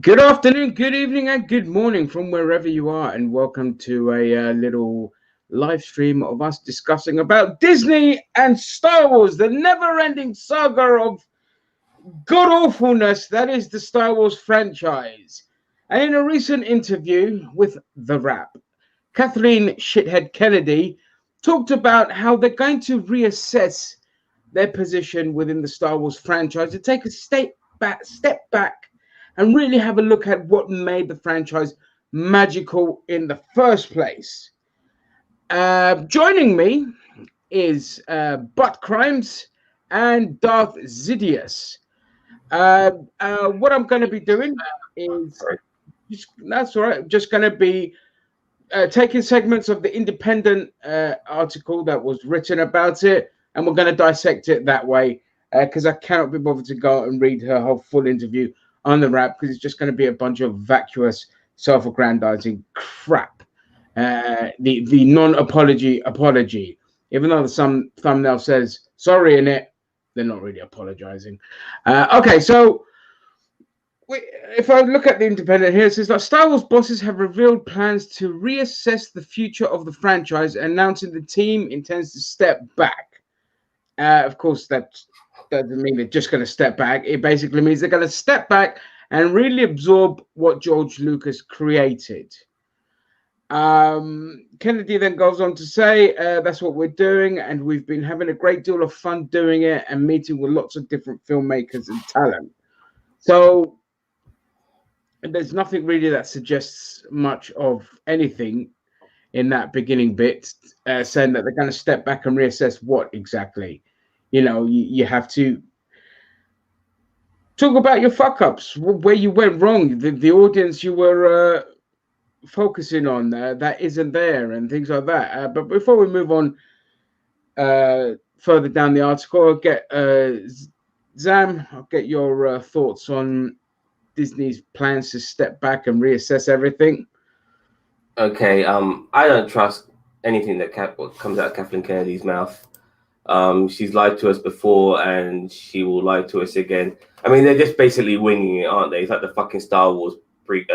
Good afternoon, good evening, and good morning from wherever you are, and welcome to a little live stream of us discussing about Disney and Star Wars, the never-ending saga of god awfulness that is the Star Wars franchise. And in a recent interview with The Wrap, Kathleen Shithead Kennedy talked about how they're going to reassess their position within the Star Wars franchise to take a step back and really have a look at what made the franchise magical in the first place. Joining me is Butt Crimes and Darth Zidius. What I'm going to be doing is that's all right. Just going to be taking segments of the independent article that was written about it, and we're going to dissect it that way because I cannot be bothered to go out and read her whole full interview on The Wrap because it's just going to be a bunch of vacuous, self-aggrandizing crap. The non-apology apology, even though some thumbnail says sorry in it, they're not really apologizing. Okay, so if I look at the independent here, it says that Star Wars bosses have revealed plans to reassess the future of the franchise, announcing the team intends to step back. Of course, that doesn't mean they're just going to step back. It basically means they're going to step back and really absorb what George Lucas created. Kennedy then goes on to say, that's what we're doing, and we've been having a great deal of fun doing it and meeting with lots of different filmmakers and talent. So there's nothing really that suggests much of anything in that beginning bit, saying that they're going to step back and reassess what exactly. You have to talk about your fuck ups, where you went wrong, the audience you were focusing on that isn't there, and things like that. But before we move on further down the article, I'll get Zam, I'll get your thoughts on Disney's plans to step back and reassess everything. Okay, I don't trust anything that comes out of Kathleen Kennedy's mouth. She's lied to us before, and she will lie to us again. I mean, they're just basically winging it, aren't they? It's like the fucking Star Wars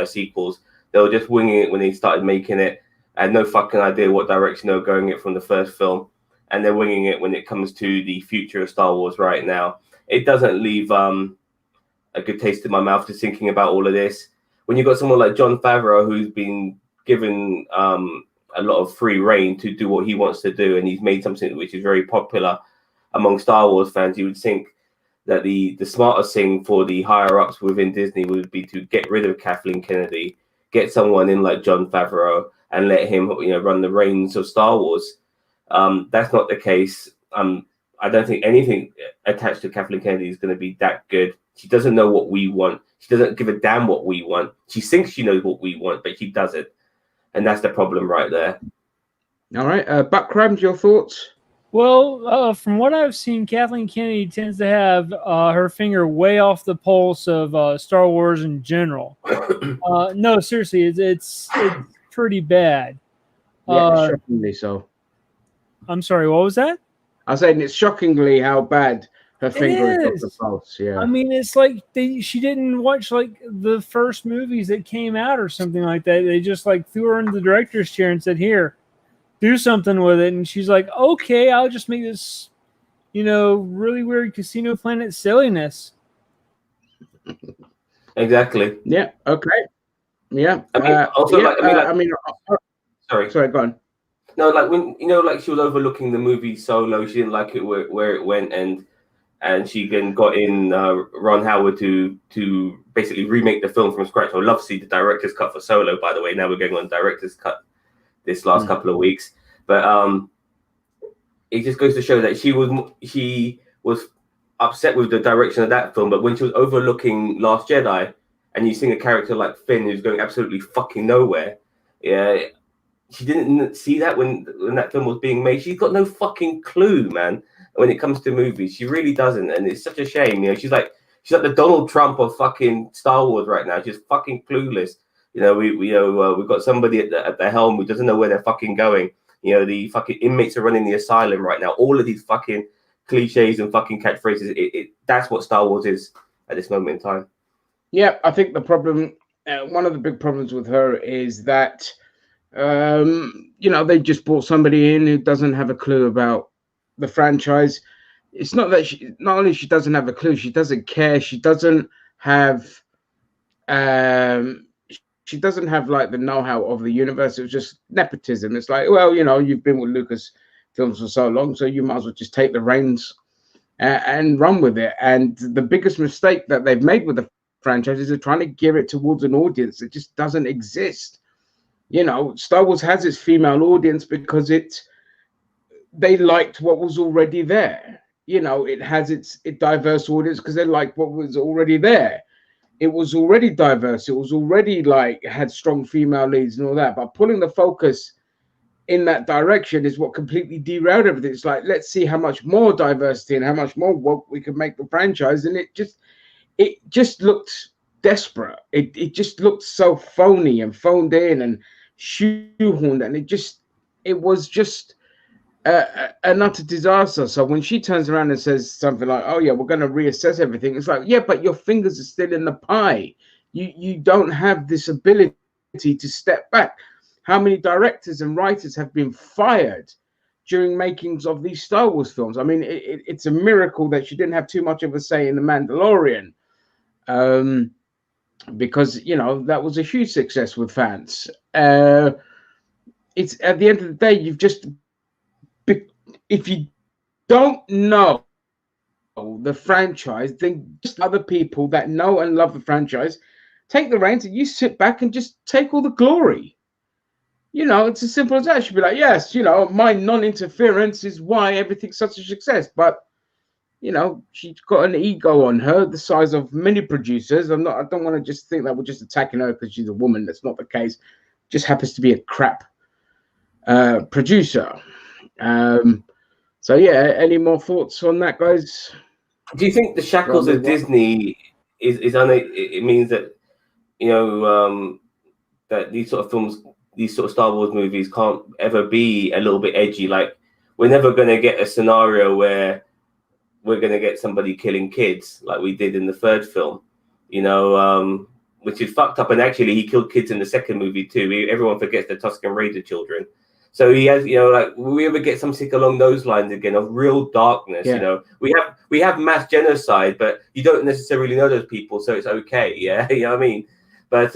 sequels. They were just winging it when they started making it, and no fucking idea what direction they were going it from the first film. And they're winging it when it comes to the future of Star Wars right now. It doesn't leave a good taste in my mouth just thinking about all of this. When you've got someone like Jon Favreau who's been given a lot of free reign to do what he wants to do, and he's made something which is very popular among Star Wars fans, you would think that the smartest thing for the higher ups within Disney would be to get rid of Kathleen Kennedy, get someone in like Jon Favreau, and let him run the reins of Star Wars. That's not the case. I don't think anything attached to Kathleen Kennedy is going to be that good. She doesn't know what we want. She doesn't give a damn what we want. She thinks she knows what we want, but she doesn't. And that's the problem right there. All right. Buckcrams, your thoughts? Well, from what I've seen, Kathleen Kennedy tends to have her finger way off the pulse of Star Wars in general. No, seriously, it's pretty bad. Yeah, shockingly so. I'm sorry, what was that? I was saying it's shockingly how bad her finger is off the pulse. Yeah. I mean, it's like she didn't watch like the first movies that came out or something like that. They just like threw her in the director's chair and said, "Here, do something with it." And she's like, "Okay, I'll just make this, really weird Casino Planet silliness." Exactly. Yeah. Okay. Yeah. Sorry. Go on. No, like when like she was overlooking the movie Solo. She didn't like it where it went, and she then got in Ron Howard to basically remake the film from scratch. I would love to see the director's cut for Solo, by the way. Now we're going on director's cut this last couple of weeks. But it just goes to show that she was upset with the direction of that film. But when she was overlooking Last Jedi, and you see a character like Finn who's going absolutely fucking nowhere, yeah, she didn't see that when that film was being made. She's got no fucking clue, man. When it comes to movies, she really doesn't, and it's such a shame. She's like the Donald Trump of fucking Star Wars right now. She's fucking clueless. We've got somebody at the helm who doesn't know where they're fucking going. The fucking inmates are running the asylum right now. All of these fucking cliches and fucking catchphrases. That's what Star Wars is at this moment in time. Yeah, I think the problem, one of the big problems with her is that, they just brought somebody in who doesn't have a clue about the franchise. It's not that not only she doesn't have a clue, she doesn't care. She doesn't have, she doesn't have like the know-how of the universe. It was just nepotism. It's like, well, you've been with Lucas films for so long, so you might as well just take the reins and run with it. And the biggest mistake that they've made with the franchise is they're trying to gear it towards an audience that just doesn't exist. Star Wars has its female audience because they liked what was already there. It has its diverse audience because they liked what was already there. It was already diverse. It was already like had strong female leads and all that. But pulling the focus in that direction is what completely derailed everything. It's like, let's see how much more diversity and how much more woke we can make the franchise. And it just looked desperate. It just looked so phony and phoned in and shoehorned, and it was just an utter disaster. So when she turns around and says something like, "Oh yeah, we're going to reassess everything," it's like, yeah, but your fingers are still in the pie. You don't have this ability to step back. How many directors and writers have been fired during makings of these Star Wars films? I mean, it's a miracle that she didn't have too much of a say in The Mandalorian, um, because that was a huge success with fans. It's at the end of the day, if you don't know the franchise, then just other people that know and love the franchise take the reins, and you sit back and just take all the glory. It's as simple as that. She'd be like, yes, my non-interference is why everything's such a success. But she's got an ego on her the size of many producers. I don't want to just think that we're just attacking her because she's a woman. That's not the case. Just happens to be a crap producer. So yeah, any more thoughts on that, guys? Do you think the shackles of Disney it means that that these sort of films, these sort of Star Wars movies can't ever be a little bit edgy? Like, we're never going to get a scenario where we're going to get somebody killing kids like we did in the third film, which is fucked up. And actually, he killed kids in the second movie too. Everyone forgets the Tusken Raider children. So he has, like, will we ever get something along those lines again of real darkness? Yeah. We have mass genocide, but you don't necessarily know those people, so it's okay. Yeah, you know what I mean. But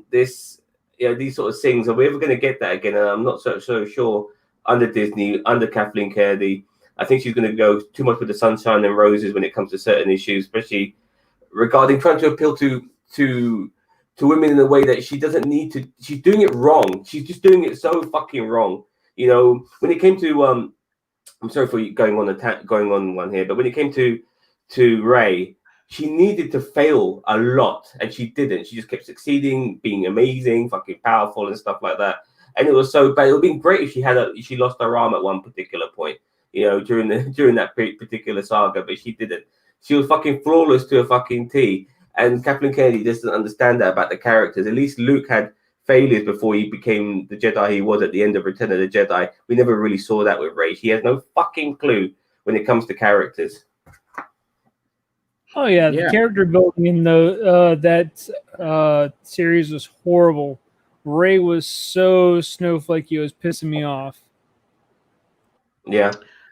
this, these sort of things, are we ever going to get that again? And I'm not so sure under Disney, under Kathleen Kennedy. I think she's going to go too much with the sunshine and roses when it comes to certain issues, especially regarding trying to appeal to women in a way that she doesn't need to. She's doing it wrong. She's just doing it so fucking wrong. When it came to I'm sorry for going on one here, but when it came to Rey, she needed to fail a lot, and she didn't. She just kept succeeding, being amazing, fucking powerful, and stuff like that. And it was so bad. It would have been great if she lost her arm at one particular point, during that particular saga, but she didn't. She was fucking flawless to a fucking T. And Kathleen Kennedy doesn't understand that about the characters. At least Luke had failures before he became the Jedi he was at the end of Return of the Jedi. We never really saw that with Rey. She has no fucking clue when it comes to characters. Oh yeah, the character building in that series was horrible. Rey was so snowflakey, it was pissing me off. Yeah,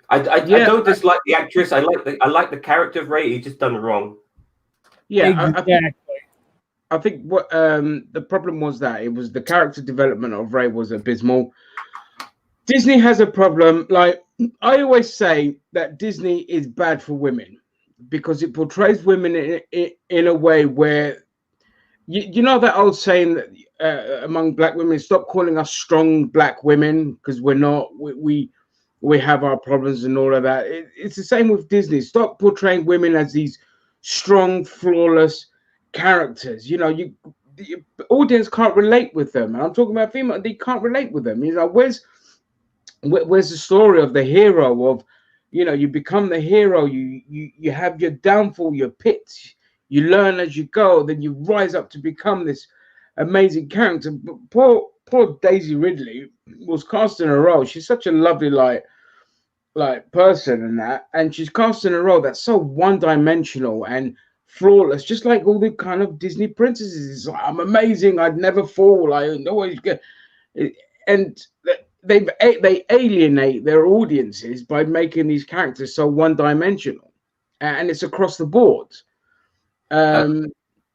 I don't dislike the actress. I like the character of Rey. He's just done wrong. Yeah, exactly. I think what the problem was that it was the character development of Rey was abysmal. Disney has a problem. Like, I always say that Disney is bad for women because it portrays women in a way where you know that old saying that among black women, stop calling us strong black women because we're not. We have our problems and all of that. It's the same with Disney. Stop portraying women as these strong, flawless characters. The audience can't relate with them. And I'm talking about female. They can't relate with them. Where's the story of the hero of, you become the hero. You have your downfall, your pits. You learn as you go. Then you rise up to become this amazing character. But poor Daisy Ridley was cast in a role. She's such a lovely like person and that, and she's cast in a role that's so one-dimensional and flawless, just like all the kind of Disney princesses. It's like, I'm amazing. I'd never fall. I always get. And they alienate their audiences by making these characters so one-dimensional, and it's across the board. A, Um,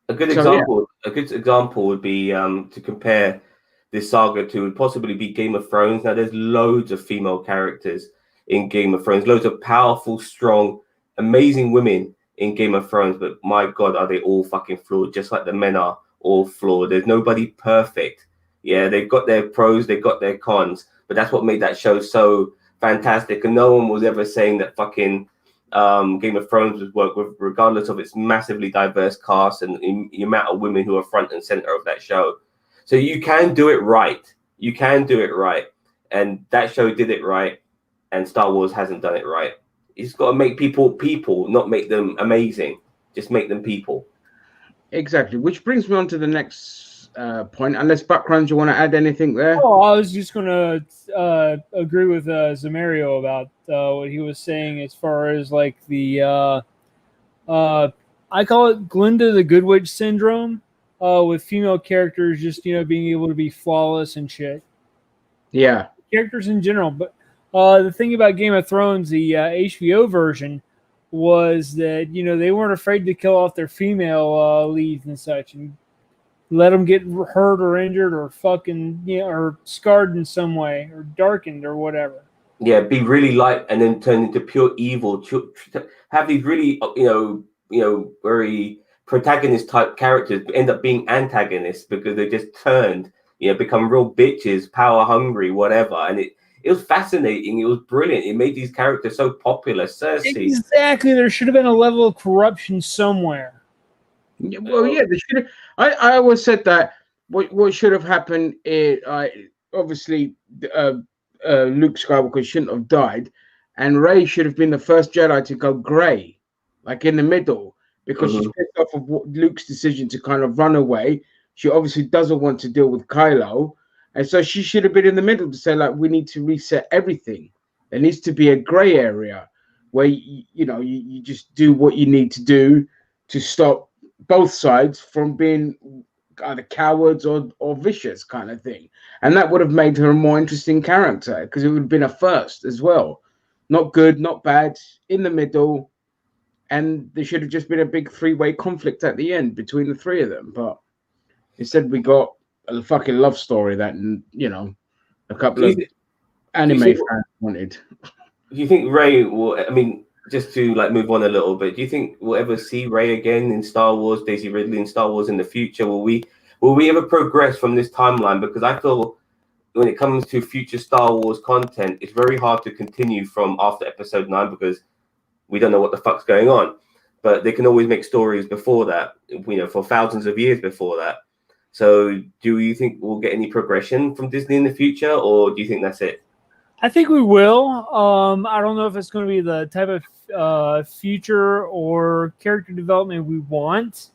a good so yeah, example. A good example would be to compare this saga to would possibly be Game of Thrones. Now, there's loads of female characters in Game of Thrones, loads of powerful, strong, amazing women in Game of Thrones. But my God, are they all fucking flawed? Just like the men are all flawed. There's nobody perfect. Yeah, they've got their pros, they've got their cons, but that's what made that show so fantastic. And no one was ever saying that fucking Game of Thrones was work with, regardless of its massively diverse cast and the amount of women who are front and center of that show. So you can do it right. You can do it right. And that show did it right. And Star Wars hasn't done it right. It's got to make people, not make them amazing. Just make them people. exactly. Which brings me on to the next point. Unless Background, you want to add anything there? Oh, I was just going to agree with Zamario about what he was saying as far as like the I call it Glinda the Good Witch syndrome, with female characters just being able to be flawless and shit. Yeah, Characters in general, but the thing about Game of Thrones, the HBO version, was that they weren't afraid to kill off their female leads and such, and let them get hurt or injured or fucking or scarred in some way or darkened or whatever. Yeah, be really light and then turn into pure evil. Have these really very protagonist type characters end up being antagonists because they just turned, become real bitches, power hungry, whatever. And it was fascinating. It was brilliant. It made these characters so popular. Cersei. Exactly. There should have been a level of corruption somewhere. well, yeah, they should have. I always said that what should have happened is obviously Luke Skywalker shouldn't have died, and Rey should have been the first Jedi to go grey, like in the middle, because she's pissed off of Luke's decision to kind of run away. She obviously doesn't want to deal with Kylo, and so she should have been in the middle to say, like, we need to reset everything. There needs to be a grey area where you just do what you need to do to stop both sides from being either cowards or vicious kind of thing. And that would have made her a more interesting character because it would have been a first as well. Not good, not bad, in the middle. And there should have just been a big three-way conflict at the end between the three of them. But instead we got a fucking love story that, a couple of anime fans wanted. Do you think Rey will, just to move on a little bit, do you think we'll ever see Rey again in Star Wars, Daisy Ridley in Star Wars in the future? Will we ever progress from this timeline? Because I feel when it comes to future Star Wars content, it's very hard to continue from after Episode 9 because we don't know what the fuck's going on. But they can always make stories before that, for thousands of years before that. So do you think we'll get any progression from Disney in the future, or do you think that's it? I think we will. I don't know if it's going to be the type of future or character development we want,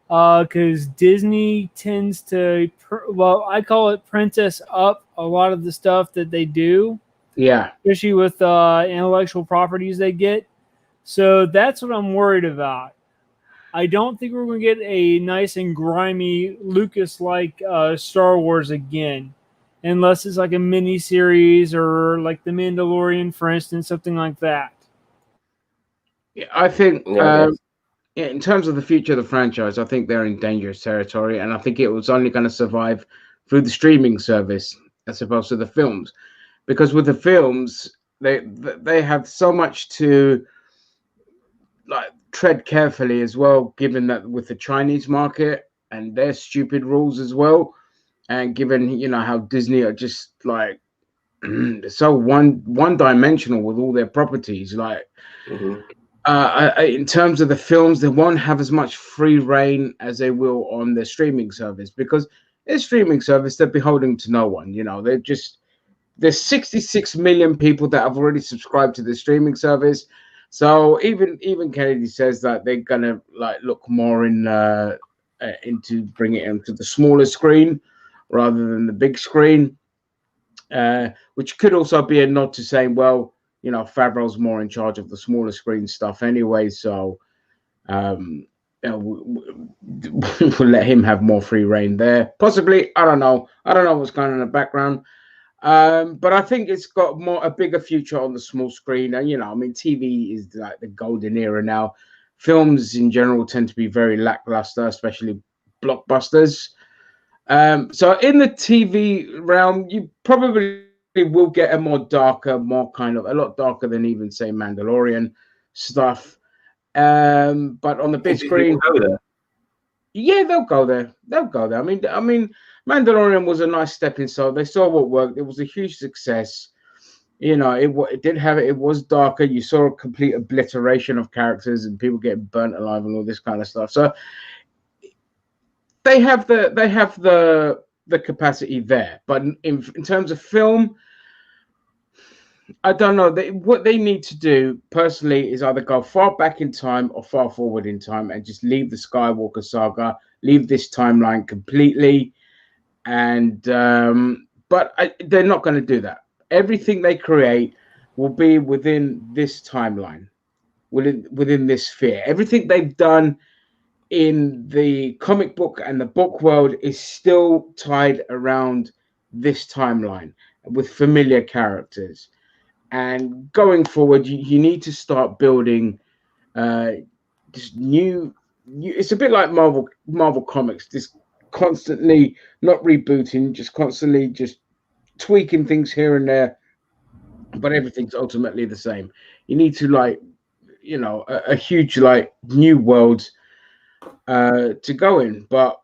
because Disney tends to, I call it princess up a lot of the stuff that they do. Yeah. Especially with intellectual properties they get. So that's what I'm worried about. I don't think we're going to get a nice and grimy Lucas-like Star Wars again. Unless it's like a mini series or like The Mandalorian, for instance, something like that. Yeah, I think in terms of the future of the franchise, I think they're in dangerous territory, and I think it was only going to survive through the streaming service as opposed to the films, because with the films they have so much to tread carefully as well, given that with the Chinese market and their stupid rules as well. And given how Disney are just like so one dimensional with all their properties, in terms of the films, they won't have as much free reign as they will on their streaming service, because their streaming service, they're beholden to no one. There's 66 million people that have already subscribed to the streaming service. So even Kennedy says that they're gonna look more into bringing it into the smaller screen rather than the big screen, which could also be a nod to saying, well, Favreau's more in charge of the smaller screen stuff anyway. So, we'll let him have more free reign there. Possibly, I don't know. I don't know what's going on in the background. But I think it's got a bigger future on the small screen. And I mean, TV is like the golden era now. Films in general tend to be very lackluster, especially blockbusters. So in the TV realm, you probably will get a more darker, more kind of a lot darker than even say Mandalorian stuff. But on the big screen, yeah, they'll go there. They'll go there. I mean, Mandalorian was a nice stepping stone. They saw what worked. It was a huge success. It did have it. It was darker. You saw a complete obliteration of characters and people getting burnt alive and all this kind of stuff. So they have the capacity there. But in terms of film, I don't know. What they need to do personally is either go far back in time or far forward in time and just leave the Skywalker saga, leave this timeline completely. And but they're not going to do that. Everything they create will be within this timeline, within this sphere. Everything they've done in the comic book and the book world is still tied around this timeline with familiar characters. And going forward, you need to start building just new. It's a bit like Marvel Comics, just constantly not rebooting, just constantly just tweaking things here and there, but everything's ultimately the same. You need to a huge new world to go in. But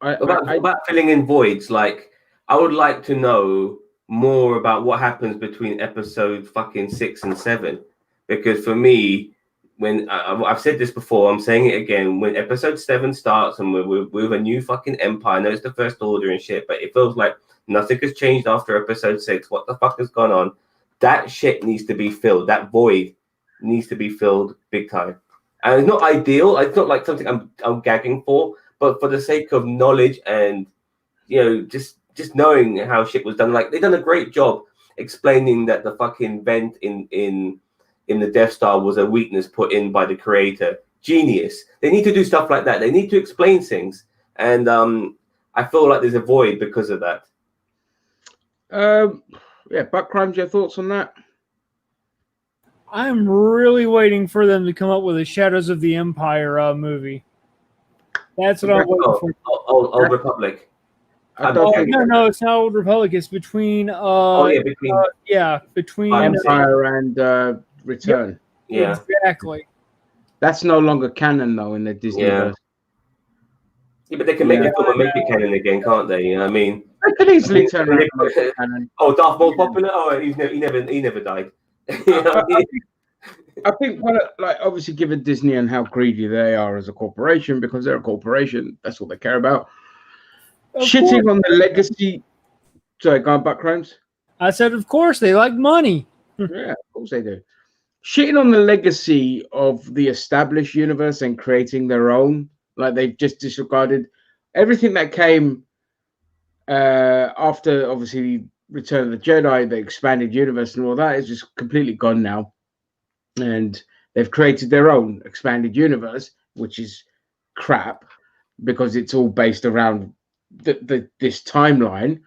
about filling in voids, like I would like to know more about what happens between episode fucking 6 and 7, because for me, when I've said this before, I'm saying it again. When episode 7 starts and we're with a new fucking empire, I know it's the First Order and shit, but it feels like nothing has changed after episode 6. What the fuck has gone on? That shit needs to be filled. That void needs to be filled big time. And it's not ideal. It's not like something I'm gagging for, but for the sake of knowledge and just knowing how shit was done. Like, they've done a great job explaining that the fucking vent in the Death Star was a weakness put in by the creator. Genius. They need to do stuff like that. They need to explain things. And I feel like there's a void because of that. Buck Crimes, your thoughts on that? I'm really waiting for them to come up with a Shadows of the Empire movie. That's what I'm waiting for. Old Republic. No, it's not Old Republic. It's between between Empire and Return. Yeah, exactly. That's no longer canon though in the Disney verse. Yeah, but they can make it film and make it canon again, can't they? You know what I mean? They could easily turn around and make it canon. Oh, Darth Maul's popular. Oh, he never died. I think obviously given Disney and how greedy they are as a corporation, because they're a corporation, that's what they care about. Shitting on the legacy. Sorry, go on, Buck Crimes. I said, of course, they like money. Yeah, of course they do. Shitting on the legacy of the established universe and creating their own, like they've just disregarded everything that came after, obviously, Return of the Jedi, the expanded universe and all that is just completely gone now. And they've created their own expanded universe, which is crap because it's all based around this timeline.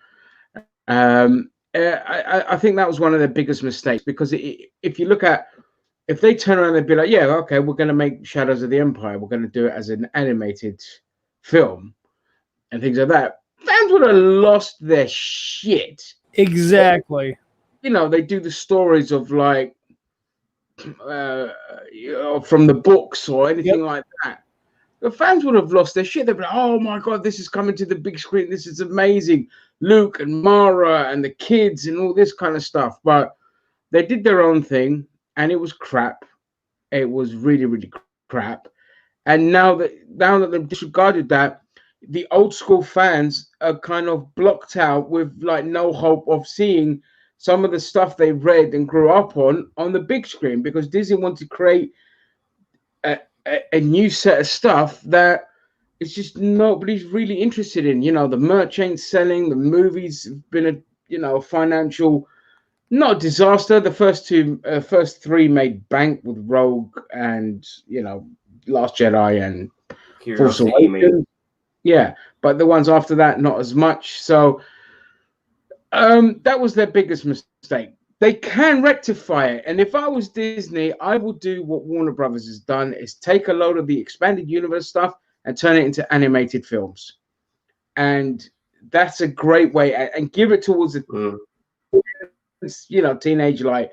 I think that was one of their biggest mistakes, because if you look at, if they turn around and be like, yeah, okay, we're going to make Shadows of the Empire, we're going to do it as an animated film and things like that, fans would have lost their shit. Exactly. They do the stories of from the books or anything like that. The fans would have lost their shit. They'd be like, oh my God, this is coming to the big screen. This is amazing. Luke and Mara and the kids and all this kind of stuff. But they did their own thing and it was crap. It was really, really crap. And now that they've disregarded that, the old school fans are kind of blocked out with no hope of seeing some of the stuff they read and grew up on the big screen, because Disney wanted to create a new set of stuff that it's just nobody's really interested in. The merch ain't selling. The movies have been a financial, not disaster. The first three made bank with Rogue and Last Jedi and Force Curiosity, you mean? Awakens. Yeah, but the ones after that, not as much. So that was their biggest mistake. They can rectify it, and if I was Disney, I would do what Warner Brothers has done: is take a load of the expanded universe stuff and turn it into animated films, and that's a great way. And give it towards the teenage, like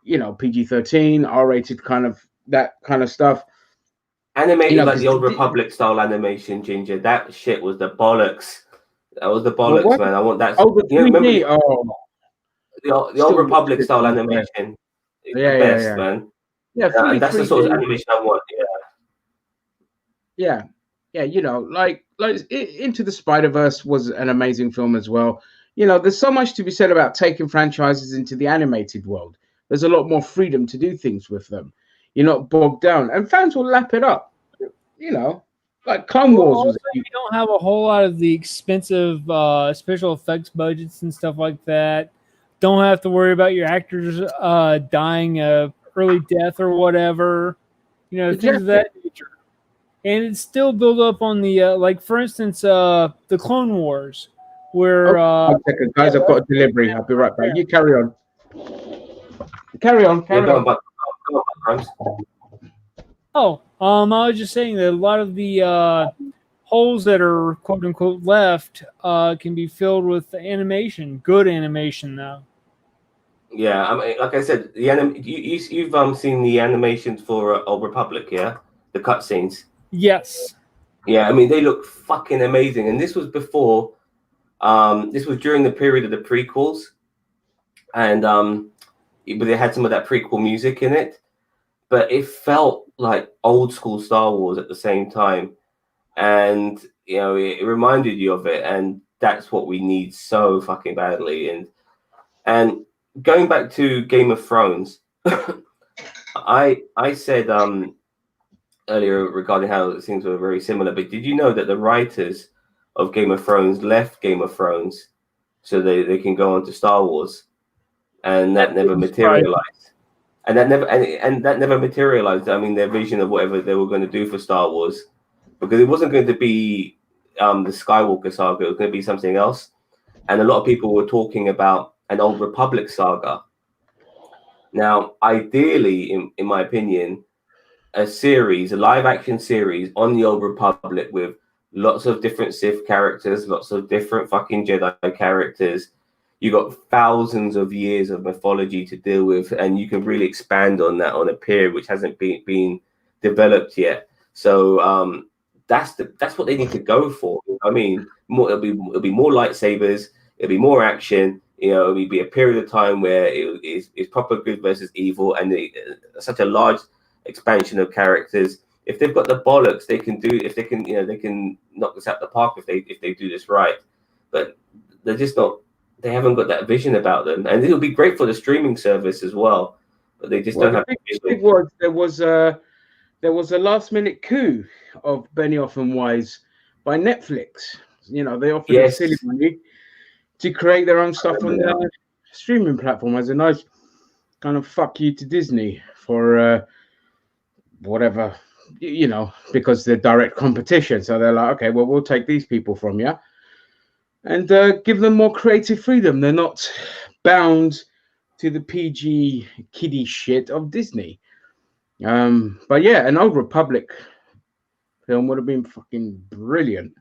PG-13, R-rated, kind of that kind of stuff. Animated like the old Republic style animation, Ginger. That shit was the bollocks. That was the bollocks, man. I want that. Oh, the 3D. Remember the old Still Republic style yeah. animation. It's Yeah, the best, yeah. man. Yeah, And that's the sort of animation I want. Yeah. Like Into the Spider-Verse was an amazing film as well. There's so much to be said about taking franchises into the animated world. There's a lot more freedom to do things with them. You're not bogged down, and fans will lap it up. Like Clone Wars was. You don't have a whole lot of the expensive special effects budgets and stuff like that. Don't have to worry about your actors dying a early death or whatever. Things of that nature. And it's still built up on the like, for instance, the Clone Wars, where one second, guys, I've got a delivery. I'll be right back. You carry on. Carry on. Oh, I was just saying that a lot of the holes that are quote unquote left can be filled with animation, good animation though. Yeah, I mean, like I said, you've seen the animations for Old Republic, yeah, the cutscenes. Yes. Yeah, I mean they look fucking amazing, and this was before. This was during the period of the prequels, and but they had some of that prequel music in it, but it felt like old school Star Wars at the same time, and it reminded you of it, and that's what we need so fucking badly. And going back to Game of Thrones, I said earlier regarding how things were very similar, but did you know that the writers of Game of Thrones left Game of Thrones so they can go on to Star Wars, and that never materialized. And that never materialized. I mean, their vision of whatever they were going to do for Star Wars, because it wasn't going to be the Skywalker saga. It was going to be something else. And a lot of people were talking about an Old Republic saga. Now, ideally, in my opinion, a live action series on the Old Republic with lots of different Sith characters, lots of different fucking Jedi characters. You got thousands of years of mythology to deal with, and you can really expand on that on a period which hasn't been developed yet. So that's what they need to go for. I mean, it'll be more lightsabers, it'll be more action. It'll be a period of time where it's proper good versus evil, and such a large expansion of characters. If they've got the bollocks, they can do. If they can, they can knock this out the park if they do this right. But they're just not. They haven't got that vision about them, and it'll be great for the streaming service as well. But they just don't have. There was a last minute coup of Benioff and Weiss by Netflix. They offered a silly money to create their own stuff on their streaming platform as a nice kind of fuck you to Disney for whatever, because they're direct competition. So they're like, okay, well, we'll take these people from you and give them more creative freedom. They're not bound to the PG kiddie shit of Disney. But yeah, an Old Republic film would have been fucking brilliant.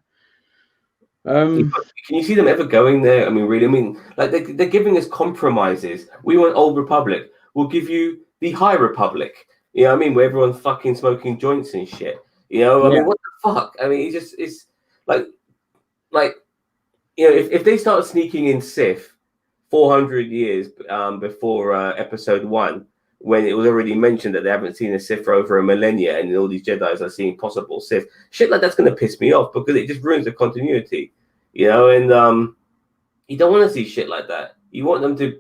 Can you see them ever going there? I mean, really? I mean, like they're giving us compromises. We want Old Republic. We'll give you the High Republic. You know what I mean? Where everyone's fucking smoking joints and shit. I mean, what the fuck? I mean, it's like if they start sneaking in Sith 400 years before Episode 1, when it was already mentioned that they haven't seen a Sith for over a millennia, and all these Jedis are seeing possible Sith, shit like that's going to piss me off, because it just ruins the continuity, and you don't want to see shit like that. You want them to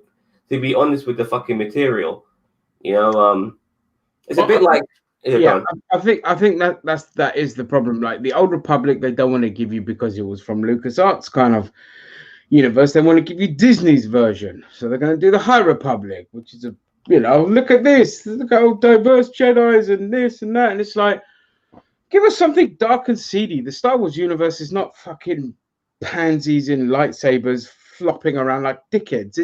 be honest with the fucking material, it's a bit like I think that is the problem. Like the Old Republic, they don't want to give you because it was from LucasArts kind of universe. They want to give you Disney's version, so they're going to do the High Republic, which is look at this, look at all diverse Jedis and this and that, and it's like, Give us something dark and seedy. The Star Wars universe is not fucking pansies in lightsabers flopping around like dickheads.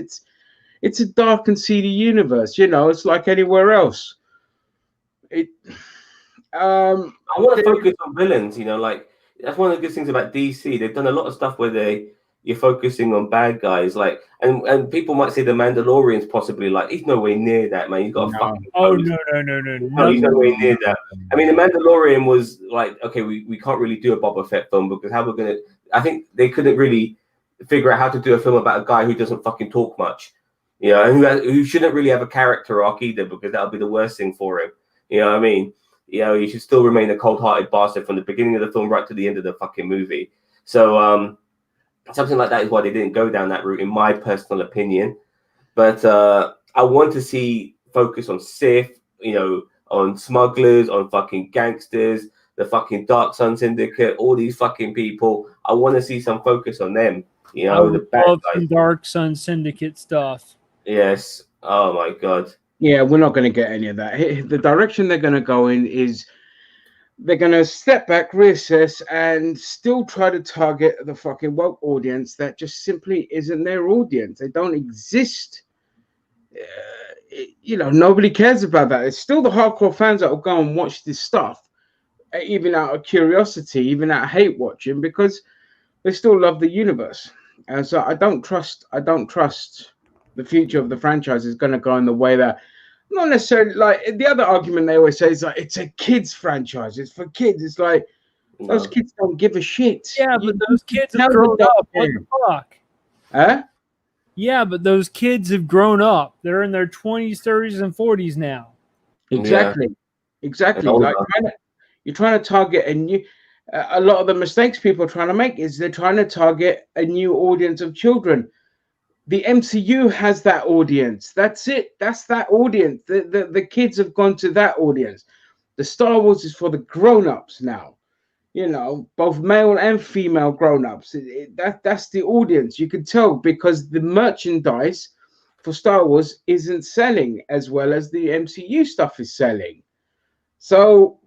It's a dark and seedy universe. You know, it's like anywhere else. It. I want to focus on villains. You know, like that's one of the good things about DC. They've done a lot of stuff where you're focusing on bad guys. Like, and people might say the Mandalorian's possibly like he's nowhere near that, man. He's got a fucking. Oh pose. no! He's nowhere near that. I mean, the Mandalorian was like, okay, we can't really do a Boba Fett film because how we're gonna. I think they couldn't really figure out how to do a film about a guy who doesn't fucking talk much. You know, and who shouldn't really have a character arc either because that'll be the worst thing for him. You know what I mean? You know, he should still remain a cold-hearted bastard from the beginning of the film right to the end of the fucking movie. So something like that is why they didn't go down that route, in my personal opinion. But I want to see focus on Sith, you know, on smugglers, on fucking gangsters, the fucking Dark Sun Syndicate, all these fucking people. I want to see some focus on them. You know, the bad guys. Dark Sun Syndicate stuff. Yes. Oh my god. Yeah, we're not going to get any of that. The direction they're going to go in is they're going to step back, reassess, and still try to target the fucking woke audience that just simply isn't their audience. They don't exist. You know, nobody cares about that. It's still the hardcore fans that will go and watch this stuff, even out of curiosity, even out of hate watching, because they still love the universe. And so I don't trust the future of the franchise is going to go in the way that, not necessarily, like the other argument they always say is like it's a kids franchise, it's for kids. It's like those kids don't give a shit. Yeah, but those kids have grown up. What the fuck? Huh? Yeah, but those kids have grown up. They're in their 20s, 30s, and 40s now. Exactly. Like you're trying to target a new. A lot of the mistakes people are trying to make is they're trying to target a new audience of children. The MCU has that audience. That's it. That's that audience. The kids have gone to that audience. The Star Wars is for the grown-ups now. You know, both male and female grown-ups. That's the audience. You can tell because the merchandise for Star Wars isn't selling as well as the MCU stuff is selling. So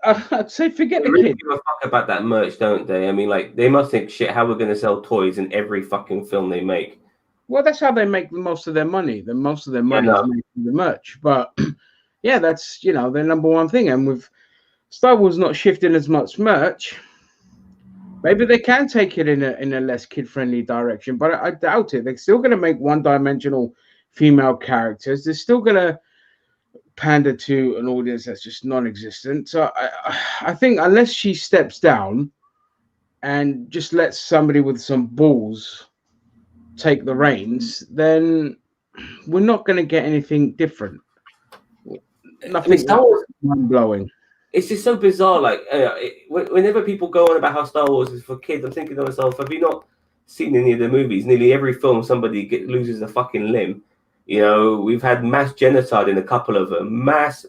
I'd say forget the kids. Give a fuck about that merch, don't they? I mean, like they must think shit. How we're going to sell toys in every fucking film they make? Well, that's how they make most of their money. Most of their money is making the merch. But yeah, that's their number one thing. And with Star Wars not shifting as much merch, maybe they can take it in a less kid-friendly direction. But I doubt it. They're still going to make one-dimensional female characters. They're still going to pander to an audience that's just non-existent. So I think unless she steps down and just lets somebody with some balls take the reins, then we're not going to get anything different. Nothing mind-blowing. It's just so bizarre. Like whenever people go on about how Star Wars is for kids, I'm thinking to myself, have you not seen any of the movies? Nearly every film somebody loses a fucking limb. You know, we've had mass genocide in a couple of them. Mass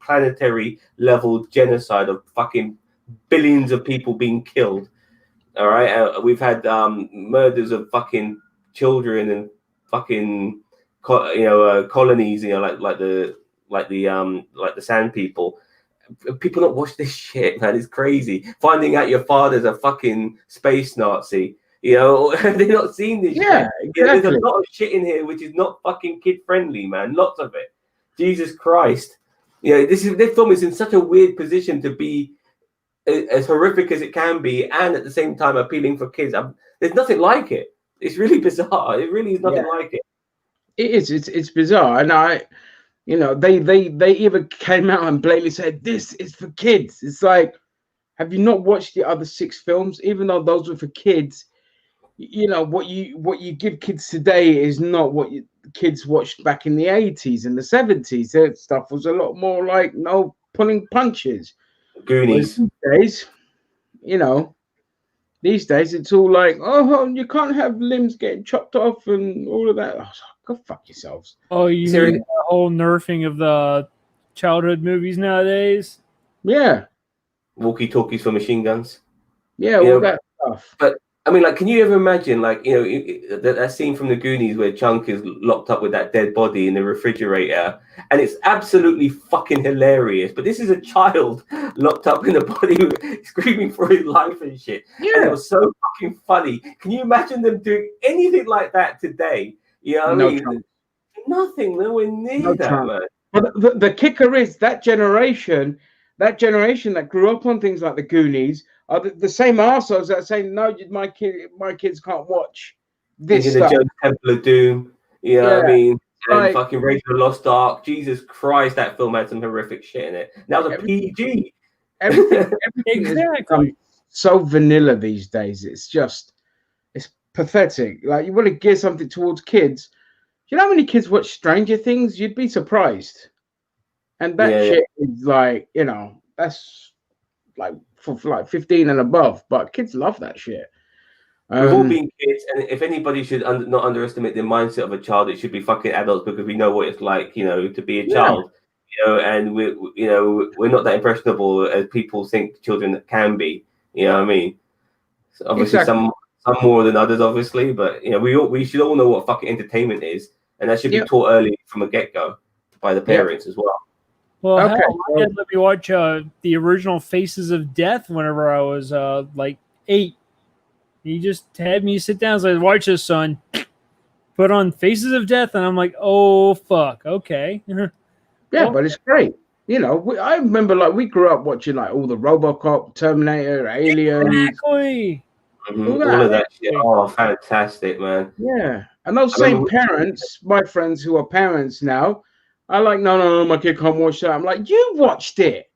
planetary level genocide of fucking billions of people being killed. All right, we've had murders of fucking children and fucking colonies. You know, like the Sand People. People don't watch this shit, man. It's crazy. Finding out your father's a fucking space Nazi. You know, they're not seeing this shit. Exactly. There's a lot of shit in here which is not fucking kid friendly, man. Lots of it. Jesus Christ. You know, this film is in such a weird position to be as horrific as it can be, and at the same time appealing for kids. There's nothing like it. It's really bizarre. It really is nothing like it. It is. It's bizarre, and they even came out and blatantly said this is for kids. It's like, have you not watched the other 6 films? Even though those were for kids, you know what you give kids today is not what kids watched back in the 80s and the 70s. That stuff was a lot more like pulling punches. Goonies. These days it's all like, oh, you can't have limbs getting chopped off and all of that. Oh, go fuck yourselves. Oh, you mean the whole nerfing of the childhood movies nowadays? Yeah. Walkie-talkies for machine guns. Yeah, all that stuff. But I mean, like, can you ever imagine, like, you know, that scene from the Goonies where Chunk is locked up with that dead body in the refrigerator, and it's absolutely fucking hilarious. But this is a child locked up in a body, screaming for his life and shit, and it Yeah, was so fucking funny. Can you imagine them doing anything like that today? You know what I no mean? chance. Nothing, nowhere near No that, chance. man. But the kicker is that generation that grew up on things like the Goonies are the same arseholes that say, no, my kids can't watch this Indiana stuff. Jones Temple of Doom, you know what I Yeah, mean? And like fucking Raiders of the Lost Ark. Jesus Christ, that film had some horrific shit in it. That was a everything, PG. everything has Exactly. become so vanilla these days. It's pathetic. Like you want to gear something towards kids. Do you know how many kids watch Stranger Things? You'd be surprised. And that Yeah, yeah. shit is like, that's like for like 15 and above. But kids love that shit. We've all Um, been kids, and if anybody should not underestimate the mindset of a child, it should be fucking adults because we know what it's like, you know, to be a yeah, child, you know, and we're not that impressionable as people think children can be, you know what I mean? So obviously, exactly. some more than others, obviously, but you know, we should all know what fucking entertainment is, and that should be Yeah, taught early from a get go by the yeah. parents as well. Well, Okay. hell, my dad let me watch the original Faces of Death whenever I was like 8. He just had me sit down and said, "Watch this, son." Put on Faces of Death, and I'm like, "Oh fuck, okay." Yeah, Well, but it's great. I remember like we grew up watching like all the RoboCop, Terminator, Aliens, exactly. all All that. of that shit. Oh, fantastic, man! Yeah, and those I remember. same parents, my friends who are parents now, are like, no, my kid can't watch that. I'm like, you watched it.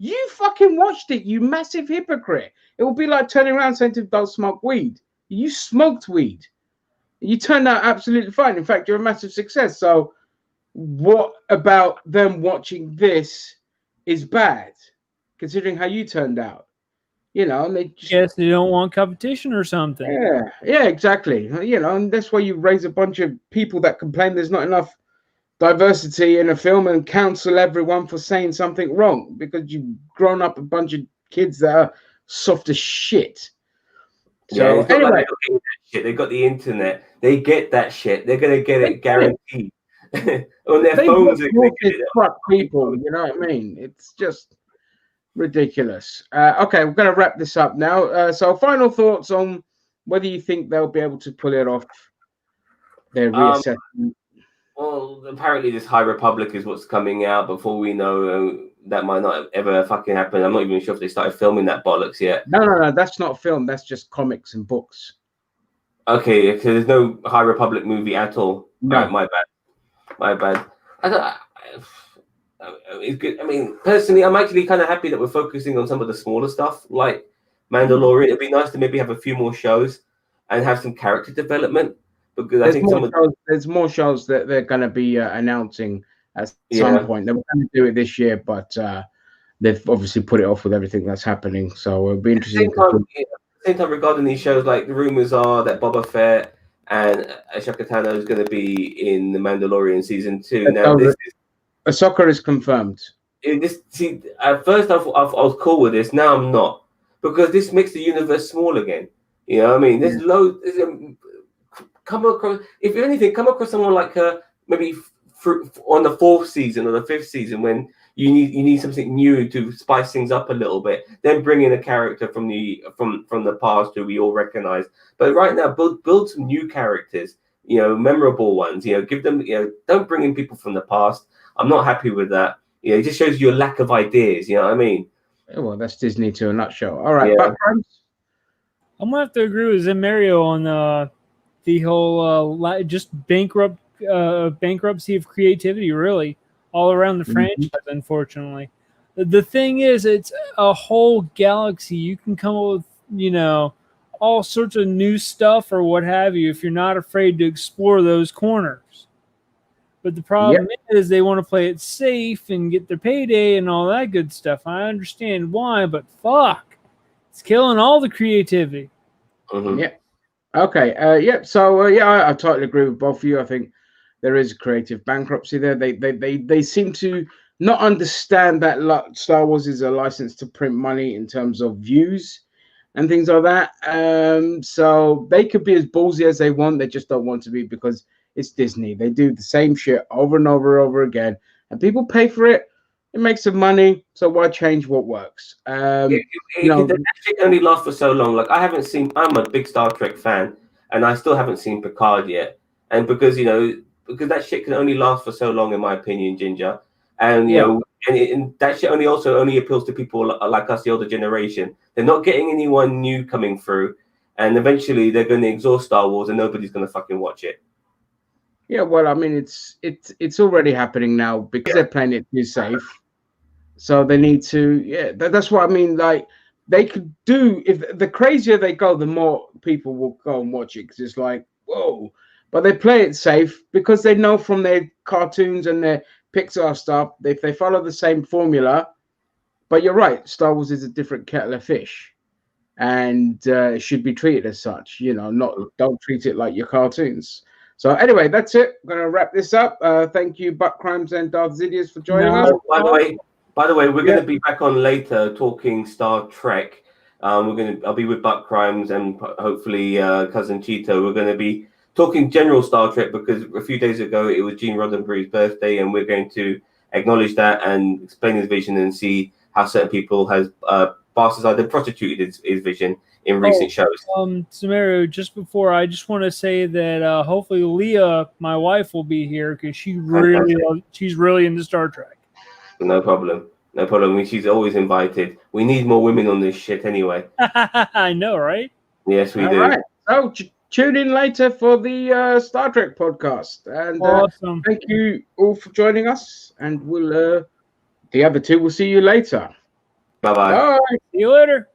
You fucking watched it, you massive hypocrite. It would be like turning around saying to don't smoke weed. You smoked weed. You turned out absolutely fine. In fact, you're a massive success. So what about them watching this is bad, considering how you turned out? And they just Guess they don't want competition or something. yeah, exactly. And that's why you raise a bunch of people that complain there's not enough diversity in a film and counsel everyone for saying something wrong because you've grown up a bunch of kids that are soft as shit. Yeah, So it's not like anyway, they got the internet shit. They got the internet. They get that shit. They're gonna get they it guaranteed. On their they phones, they're gonna get watch it. fuck people. You know what I mean? It's just ridiculous. Okay, we're going to wrap this up now. So, final thoughts on whether you think they'll be able to pull it off. Their Um, reassessment. well, apparently this High Republic is what's coming out. Before we know, that might not ever fucking happen. I'm not even sure if they started filming that bollocks yet. No, that's not a film. That's just comics and books. Okay, so there's no High Republic movie at all. No. All right, my bad. It's good. I mean, personally, I'm actually kind of happy that we're focusing on some of the smaller stuff, like Mandalorian. It'd be nice to maybe have a few more shows and have some character development because I think there's more shows that they're going to be announcing at some yeah. point. They were going to do it this year, but they've obviously put it off with everything that's happening. So it'll be interesting. At the same time, regarding these shows, like the rumors are that Boba Fett and Ahsoka Tano is going to be in the Mandalorian season 2. Now, Ahsoka is confirmed. At first I was cool with this. Now I'm not, because this makes the universe small again. You know what I mean? There's loads. Come across, if anything, come across someone like maybe on the 4th season or the 5th season when you need something new to spice things up a little bit. Then bring in a character from the past who we all recognize. But right now, build some new characters. Memorable ones. Give them. Don't bring in people from the past. I'm not happy with that. It just shows you a lack of ideas. You know what I mean? Well, that's Disney to a nutshell. All right, Yeah. I'm gonna have to agree with Zim Mario on the whole just bankruptcy of creativity, really, all around the franchise. Unfortunately, the thing is, it's a whole galaxy. You can come up with all sorts of new stuff or what have you if you're not afraid to explore those corners. But the problem is they want to play it safe and get their payday and all that good stuff. I understand why, but fuck, it's killing all the creativity. Mm-hmm. Yeah. Okay. So I totally agree with both of you. I think there is creative bankruptcy there. They seem to not understand that Star Wars is a license to print money in terms of views, and things like that. So they could be as ballsy as they want. They just don't want to be because it's Disney. They do the same shit over and over and over again, and people pay for it. It makes them money, so why change what works? That shit only lasts for so long. Like I'm a big Star Trek fan, and I still haven't seen Picard yet. And because that shit can only last for so long, in my opinion, Ginger. And and that shit only appeals to people like us, the older generation. They're not getting anyone new coming through, and eventually they're going to exhaust Star Wars, and nobody's going to fucking watch it. Yeah, well, I mean, it's already happening now because they're playing it too safe. So they need to, that's what I mean. Like they could do, if the crazier they go, the more people will go and watch it because it's like, whoa. But they play it safe because they know from their cartoons and their Pixar stuff, if they follow the same formula. But you're right, Star Wars is a different kettle of fish, and it should be treated as such. Don't treat it like your cartoons. So anyway, that's it. I'm going to wrap this up. Thank you, Buck Crimes and Darth Zidius, for joining us. By the way, we're going to be back on later talking Star Trek. I'll be with Buck Crimes and hopefully cousin Cheeto. We're going to be talking general Star Trek because a few days ago it was Gene Roddenberry's birthday, and we're going to acknowledge that and explain his vision and see how certain people has bastardized and prostituted his vision in recent shows. Samaru, just before, I just want to say that hopefully Leah, my wife, will be here because she's really into Star Trek. No problem. I mean, she's always invited. We need more women on this shit anyway. I know, right? Yes, we do. All right. So tune in later for the Star Trek podcast. And awesome. Thank you all for joining us. And the other two will see you later. Bye-bye. Bye. See you later.